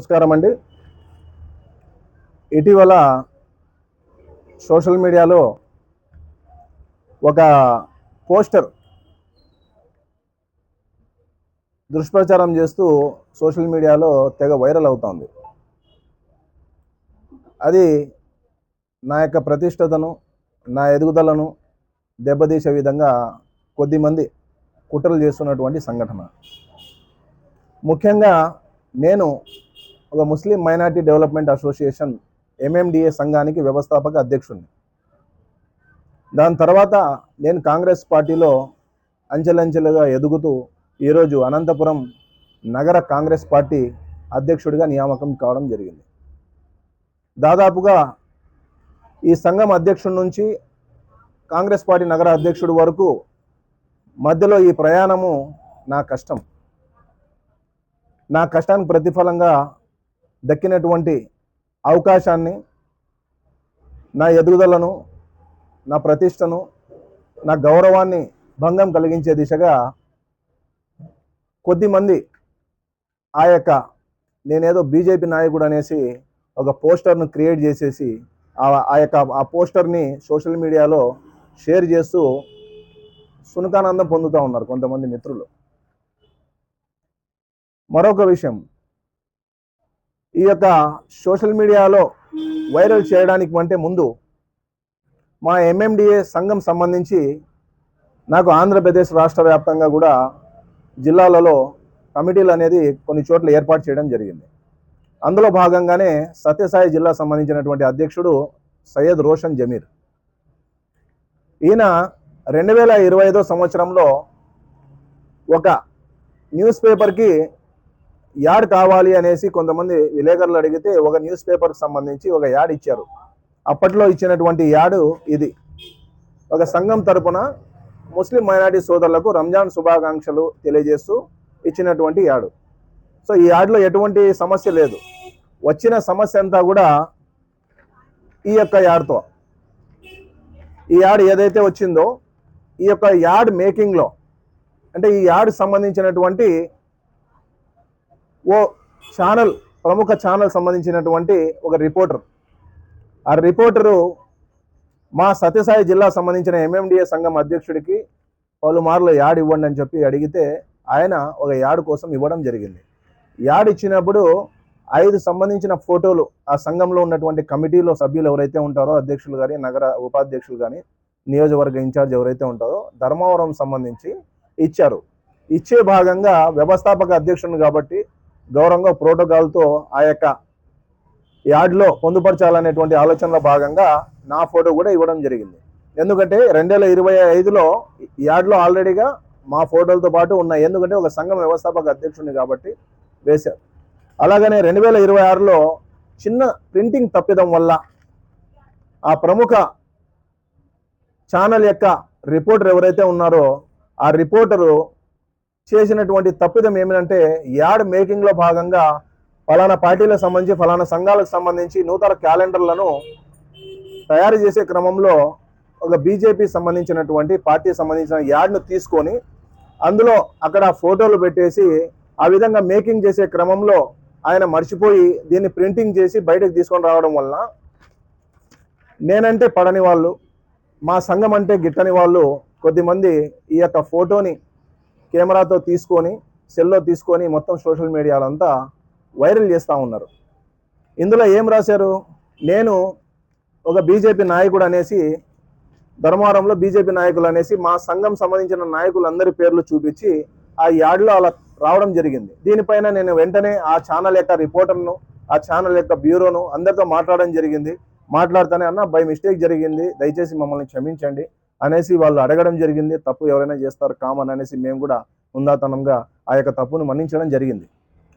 నమస్కారం అండి. ఇటీవల సోషల్ మీడియాలో ఒక పోస్టర్ దుష్ప్రచారం చేస్తూ సోషల్ మీడియాలో తెగ వైరల్ అవుతోంది. అది నా యొక్క ప్రతిష్టతను, నా ఎదుగుదలను దెబ్బతీసే విధంగా కొద్దిమంది కుట్రలు చేస్తున్నటువంటి సంఘటన. ముఖ్యంగా నేను ఒక ముస్లిం మైనారిటీ డెవలప్మెంట్ అసోసియేషన్ MMDA సంఘానికి వ్యవస్థాపక అధ్యక్షుడిని. దాని తర్వాత నేను కాంగ్రెస్ పార్టీలో అంచెలంచెలుగా ఎదుగుతూ ఈరోజు అనంతపురం నగర కాంగ్రెస్ పార్టీ అధ్యక్షుడిగా నియామకం కావడం జరిగింది. దాదాపుగా ఈ సంఘం అధ్యక్షుడి నుంచి కాంగ్రెస్ పార్టీ నగర అధ్యక్షుడి వరకు మధ్యలో ఈ ప్రయాణము నా కష్టం. నా కష్టానికి ప్రతిఫలంగా దక్కినటువంటి అవకాశాన్ని, నా ఎదుగుదలను, నా ప్రతిష్టను, నా గౌరవాన్ని భంగం కలిగించే దిశగా కొద్దిమంది నేనేదో బీజేపీ నాయకుడు అనేసి ఒక పోస్టర్ను క్రియేట్ చేసేసి ఆ పోస్టర్ని సోషల్ మీడియాలో షేర్ చేస్తూ సునకానందం పొందుతూ ఉన్నారు కొంతమంది మిత్రులు. మరొక విషయం, ఈ యొక్క సోషల్ మీడియాలో వైరల్ చేయడానికి అంటే ముందు మా MMDA సంఘం సంబంధించి నాకు ఆంధ్రప్రదేశ్ రాష్ట్ర వ్యాప్తంగా కూడా జిల్లాలలో కమిటీలు అనేది కొన్ని చోట్ల ఏర్పాటు చేయడం జరిగింది. అందులో భాగంగానే సత్యసాయి జిల్లా సంబంధించినటువంటి అధ్యక్షుడు సయ్యద్ రోషన్ జమీర్. ఈయన 2025 సంవత్సరంలో ఒక న్యూస్ పేపర్కి యాడ్ కావాలి అనేసి కొంతమంది విలేకరులు అడిగితే ఒక న్యూస్ పేపర్కి సంబంధించి ఒక యాడ్ ఇచ్చారు. అప్పట్లో ఇచ్చినటువంటి యాడ్ ఇది. ఒక సంఘం తరపున ముస్లిం మైనారిటీ సోదరులకు రంజాన్ శుభాకాంక్షలు తెలియజేస్తూ ఇచ్చినటువంటి యాడ్. సో ఈ యాడ్లో ఎటువంటి సమస్య లేదు. వచ్చిన సమస్య అంతా కూడా ఈ యొక్క యాడ్తో, ఈ యాడ్ ఏదైతే వచ్చిందో ఈ యొక్క యాడ్ మేకింగ్లో, అంటే ఈ యాడ్ సంబంధించినటువంటి ఓ ఛానల్, ప్రముఖ ఛానల్ సంబంధించినటువంటి ఒక రిపోర్టర్, ఆ రిపోర్టరు మా సత్యసాయి జిల్లా సంబంధించిన MMDA సంఘం అధ్యక్షుడికి పలుమార్లు యాడ్ ఇవ్వండి అని చెప్పి అడిగితే ఆయన ఒక యాడ్ కోసం ఇవ్వడం జరిగింది. యాడ్ ఇచ్చినప్పుడు 5 సంబంధించిన ఫోటోలు ఆ సంఘంలో ఉన్నటువంటి కమిటీలో సభ్యులు ఎవరైతే ఉంటారో, అధ్యక్షులు కానీ, నగర ఉపాధ్యక్షులు కానీ, నియోజకవర్గ ఇన్ఛార్జ్ ఎవరైతే ఉంటారో ధర్మవరం సంబంధించి ఇచ్చారు. ఇచ్చే భాగంగా వ్యవస్థాపక అధ్యక్షుడిని కాబట్టి గౌరవంగా ప్రోటోకాల్తో ఆ యొక్క యాడ్లో పొందుపరచాలనేటువంటి ఆలోచనలో భాగంగా నా ఫోటో కూడా ఇవ్వడం జరిగింది. ఎందుకంటే 2025లో యాడ్లో ఆల్రెడీగా మా ఫోటోలతో పాటు ఉన్నాయి. ఎందుకంటే ఒక సంఘం వ్యవస్థాపక అధ్యక్షుడిని కాబట్టి వేశారు. అలాగనే 2026లో చిన్న ప్రింటింగ్ తప్పిదం వల్ల ఆ ప్రముఖ ఛానల్ యొక్క రిపోర్టర్ ఎవరైతే ఉన్నారో ఆ రిపోర్టరు చేసినటువంటి తప్పిదం ఏమిటంటే, యాడ్ మేకింగ్లో భాగంగా ఫలానా పార్టీలకు సంబంధించి, ఫలానా సంఘాలకు సంబంధించి నూతన క్యాలెండర్లను తయారు చేసే క్రమంలో ఒక బీజేపీ సంబంధించినటువంటి పార్టీ సంబంధించిన యాడ్ను తీసుకొని అందులో అక్కడ ఫోటోలు పెట్టేసి ఆ విధంగా మేకింగ్ చేసే క్రమంలో ఆయన మర్చిపోయి దీన్ని ప్రింటింగ్ చేసి బయటకు తీసుకొని రావడం వల్ల నేనంటే పడని వాళ్ళు, మా సంఘం అంటే గిట్టని వాళ్ళు కొద్దిమంది ఈ యొక్క ఫోటోని కెమెరాతో తీసుకొని, సెల్లో తీసుకొని మొత్తం సోషల్ మీడియాలో అంతా వైరల్ చేస్తూ ఉన్నారు. ఇందులో ఏం రాశారు, నేను ఒక బీజేపీ నాయకుడు అనేసి, ధర్మవరంలో బీజేపీ నాయకులు అనేసి మా సంఘం సంబంధించిన నాయకులందరి పేర్లు చూపించి ఆ యాడ్లో అలా రావడం జరిగింది. దీనిపైన నేను వెంటనే ఆ ఛానల్ యొక్క రిపోర్టర్ను, ఆ ఛానల్ యొక్క బ్యూరోను అందరితో మాట్లాడడం జరిగింది. మాట్లాడుతూనే అన్న బై మిస్టేక్ జరిగింది, దయచేసి మమ్మల్ని క్షమించండి అనేసి వాళ్ళు అడగడం జరిగింది. తప్పు ఎవరైనా చేస్తారు కామన్ అనేసి మేము కూడా ఉందాతనంగా ఆ యొక్క తప్పును మన్నించడం జరిగింది.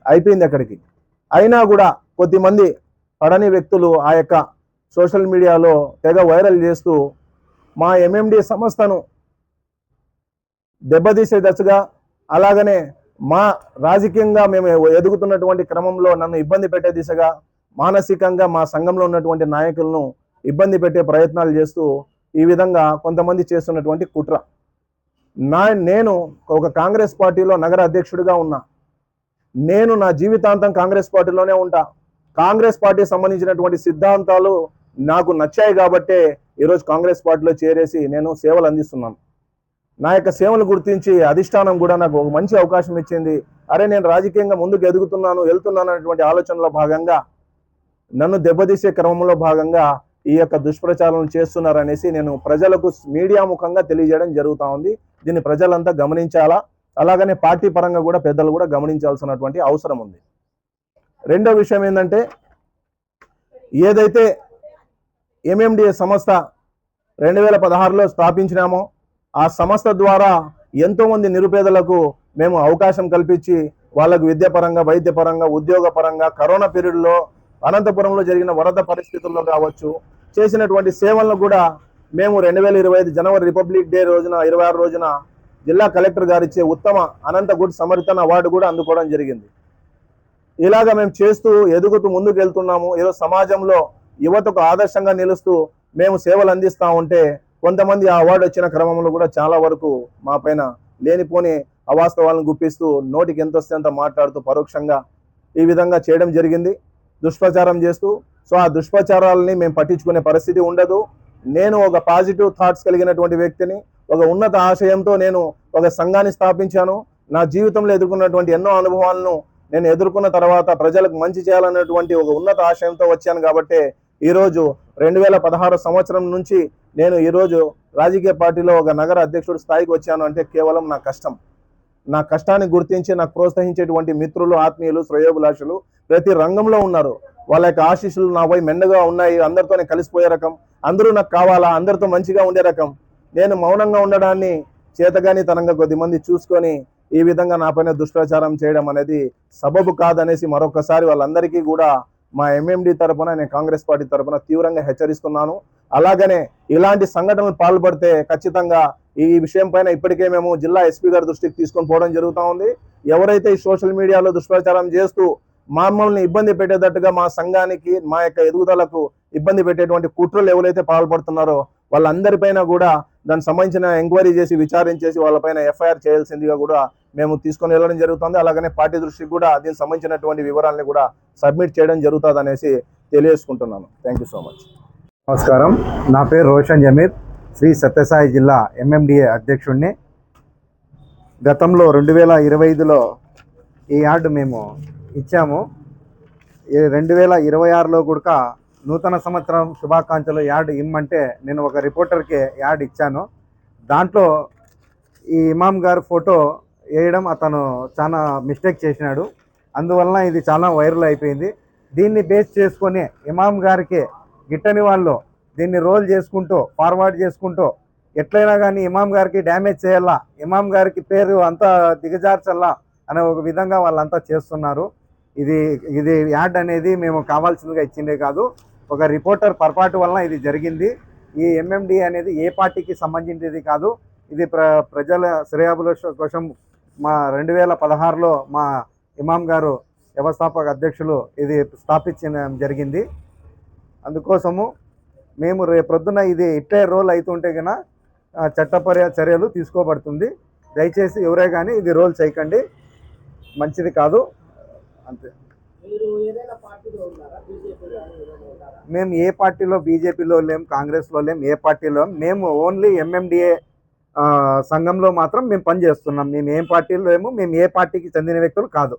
అయిపోయింది అక్కడికి. అయినా కూడా కొద్దిమంది పడని వ్యక్తులు ఆ యొక్క సోషల్ మీడియాలో తెగ వైరల్ చేస్తూ మా MMDA సంస్థను దెబ్బతీసే దశగా, అలాగనే మా రాజకీయంగా మేము ఎదుగుతున్నటువంటి క్రమంలో నన్ను ఇబ్బంది పెట్టే దిశగా, మానసికంగా మా సంఘంలో ఉన్నటువంటి నాయకులను ఇబ్బంది పెట్టే ప్రయత్నాలు చేస్తూ ఈ విధంగా కొంతమంది చేస్తున్నటువంటి కుట్ర. నేను ఒక కాంగ్రెస్ పార్టీలో నగర అధ్యక్షుడిగా ఉన్నా. నేను నా జీవితాంతం కాంగ్రెస్ పార్టీలోనే ఉంటా. కాంగ్రెస్ పార్టీ సంబంధించినటువంటి సిద్ధాంతాలు నాకు నచ్చాయి కాబట్టే ఈరోజు కాంగ్రెస్ పార్టీలో చేరేసి నేను సేవలు అందిస్తున్నాను. నా యొక్క సేవలు గుర్తించి అధిష్టానం కూడా నాకు ఒక మంచి అవకాశం ఇచ్చింది. అరే, నేను రాజకీయంగా ముందుకు వెళ్తున్నాను అనేటువంటి ఆలోచనలో భాగంగా నన్ను దెబ్బతీసే క్రమంలో భాగంగా ఈ యొక్క దుష్ప్రచారం చేస్తున్నారనేసి నేను ప్రజలకు మీడియా ముఖంగా తెలియజేయడం జరుగుతూ ఉంది. దీన్ని ప్రజలంతా గమనించాలా, అలాగనే పార్టీ పరంగా కూడా పెద్దలు కూడా గమనించాల్సినటువంటి అవసరం ఉంది. రెండో విషయం ఏంటంటే, ఏదైతే ఎంఎండిఏ సంస్థ 2016లో స్థాపించినామో ఆ సంస్థ ద్వారా ఎంతోమంది నిరుపేదలకు మేము అవకాశం కల్పించి వాళ్ళకు విద్యాపరంగా, వైద్యపరంగా, ఉద్యోగపరంగా, కరోనా పీరియడ్లో అనంతపురంలో జరిగిన వరద పరిస్థితుల్లో కావచ్చు చేసినటువంటి సేవలను కూడా మేము 2025 జనవరి రిపబ్లిక్ డే రోజున 26 రోజున జిల్లా కలెక్టర్ గారు ఇచ్చే ఉత్తమ అనంత గుడ్ సమర్థన అవార్డు కూడా అందుకోవడం జరిగింది. ఇలాగ మేము చేస్తూ ఎదుగుతూ ముందుకు వెళ్తున్నాము. ఈరోజు సమాజంలో యువతకు ఆదర్శంగా నిలుస్తూ మేము సేవలు అందిస్తూ ఉంటే కొంతమంది ఆ అవార్డు వచ్చిన క్రమంలో కూడా చాలా వరకు మా పైన లేనిపోని అవాస్తవాలను గుప్పిస్తూ నోటికి ఎంత వస్తే అంత మాట్లాడుతూ పరోక్షంగా ఈ విధంగా చేయడం జరిగింది, దుష్ప్రచారం చేస్తూ. సో ఆ దుష్ప్రచారాలని మేము పట్టించుకునే పరిస్థితి ఉండదు. నేను ఒక పాజిటివ్ థాట్స్ కలిగినటువంటి వ్యక్తిని, ఒక ఉన్నత ఆశయంతో నేను ఒక సంఘాన్ని స్థాపించాను. నా జీవితంలో ఎదుర్కొన్నటువంటి ఎన్నో అనుభవాలను నేను ఎదుర్కొన్న తర్వాత ప్రజలకు మంచి చేయాలన్నటువంటి ఒక ఉన్నత ఆశయంతో వచ్చాను. కాబట్టి ఈరోజు 2016 సంవత్సరం నుంచి నేను ఈరోజు రాజకీయ పార్టీలో ఒక నగర అధ్యక్షుడి స్థాయికి వచ్చాను అంటే కేవలం నా కష్టం. నా కష్టాన్ని గుర్తించి నాకు ప్రోత్సహించేటువంటి మిత్రులు, ఆత్మీయులు, శ్రేయోభిలాషులు ప్రతి రంగంలో ఉన్నారు. వాళ్ళ యొక్క ఆశీస్సులు నాపై మెండుగా ఉన్నాయి. అందరితో నేను కలిసిపోయే రకం, అందరూ నాకు కావాలా, అందరితో మంచిగా ఉండే రకం. నేను మౌనంగా ఉండడాన్ని చేతగాని తనంగా కొద్దిమంది చూసుకొని ఈ విధంగా నాపైన దుష్ప్రచారం చేయడం అనేది సబబు కాదనేసి మరొకసారి వాళ్ళందరికీ కూడా మా ఎంఎండి తరపున, నేను కాంగ్రెస్ పార్టీ తరపున తీవ్రంగా హెచ్చరిస్తున్నాను. అలాగనే ఇలాంటి సంఘటనలు పాల్పడితే ఖచ్చితంగా ఈ విషయం పైన ఇప్పటికే మేము జిల్లా ఎస్పీ గారి దృష్టికి తీసుకొని పోవడం జరుగుతూ ఉంది. ఎవరైతే ఈ సోషల్ మీడియాలో దుష్ప్రచారం చేస్తూ మమ్మల్ని ఇబ్బంది పెట్టేటట్టుగా, మా సంఘానికి, మా యొక్క ఎదుగుదలకు ఇబ్బంది పెట్టేటువంటి కుట్రలు ఎవరైతే పాల్పడుతున్నారో వాళ్ళందరిపైన కూడా దానికి సంబంధించిన ఎంక్వైరీ చేసి విచారించేసి వాళ్ళపైన ఎఫ్ఐఆర్ చేయాల్సిందిగా కూడా మేము తీసుకొని వెళ్ళడం జరుగుతుంది. అలాగనే పార్టీ దృష్టికి కూడా దీనికి సంబంధించినటువంటి వివరాలని కూడా సబ్మిట్ చేయడం జరుగుతుంది అనేసి తెలియజేసుకుంటున్నాను. Thank you so much. నమస్కారం, నా పేరు రోషన్ జమీర్, శ్రీ సత్యసాయి జిల్లా ఎంఎండిఏ అధ్యక్షుడిని. గతంలో 2025లో ఈ యార్డు మేము ఇచ్చాము. 2026లో కూడా నూతన సంవత్సరం శుభాకాంక్షలు యార్డు ఇమ్మంటే నేను ఒక రిపోర్టర్కి యార్డు ఇచ్చాను. దాంట్లో ఈ ఇమాం గారు ఫోటో వేయడం అతను చాలా మిస్టేక్ చేసినాడు. అందువలన ఇది చాలా వైరల్ అయిపోయింది. దీన్ని బేస్ చేసుకొని ఇమాం గారికి గిట్టని వాళ్ళు దీన్ని రోల్ చేసుకుంటూ, ఫార్వర్డ్ చేసుకుంటూ ఎట్లయినా కానీ ఇమాం గారికి డ్యామేజ్ చేయాలా, ఇమాం గారికి పేరు అంతా దిగజార్చల్లా అనే ఒక విధంగా వాళ్ళంతా చేస్తున్నారు. ఇది యాడ్ అనేది మేము కావాల్సిందిగా ఇచ్చిందే కాదు, ఒక రిపోర్టర్ పొరపాటు వలన ఇది జరిగింది. ఈ ఎంఎండి అనేది ఏ పార్టీకి సంబంధించింది కాదు. ఇది ప్రజల శ్రేయాభిలాష కోసం మా 2016లో మా ఇమాం గారు వ్యవస్థాపక అధ్యక్షులు ఇది స్థాపించడం జరిగింది. అందుకోసము మేము రేపొద్దున ఇది ఇట్టే రోల్ అవుతుంటే కన్నా చట్టపర చర్యలు తీసుకోబడుతుంది. దయచేసి ఎవరే కానీ ఇది రోల్ చేయకండి, మంచిది కాదు. అంతే. మేము ఏ పార్టీలో, బీజేపీలో లేం, కాంగ్రెస్లో లేం, ఏ పార్టీలో మేము ఓన్లీ ఎంఎండిఏ సంఘంలో మాత్రం మేము పనిచేస్తున్నాం. మేము ఏం పార్టీలో లేము, మేము ఏ పార్టీకి చెందిన వ్యక్తులు కాదు.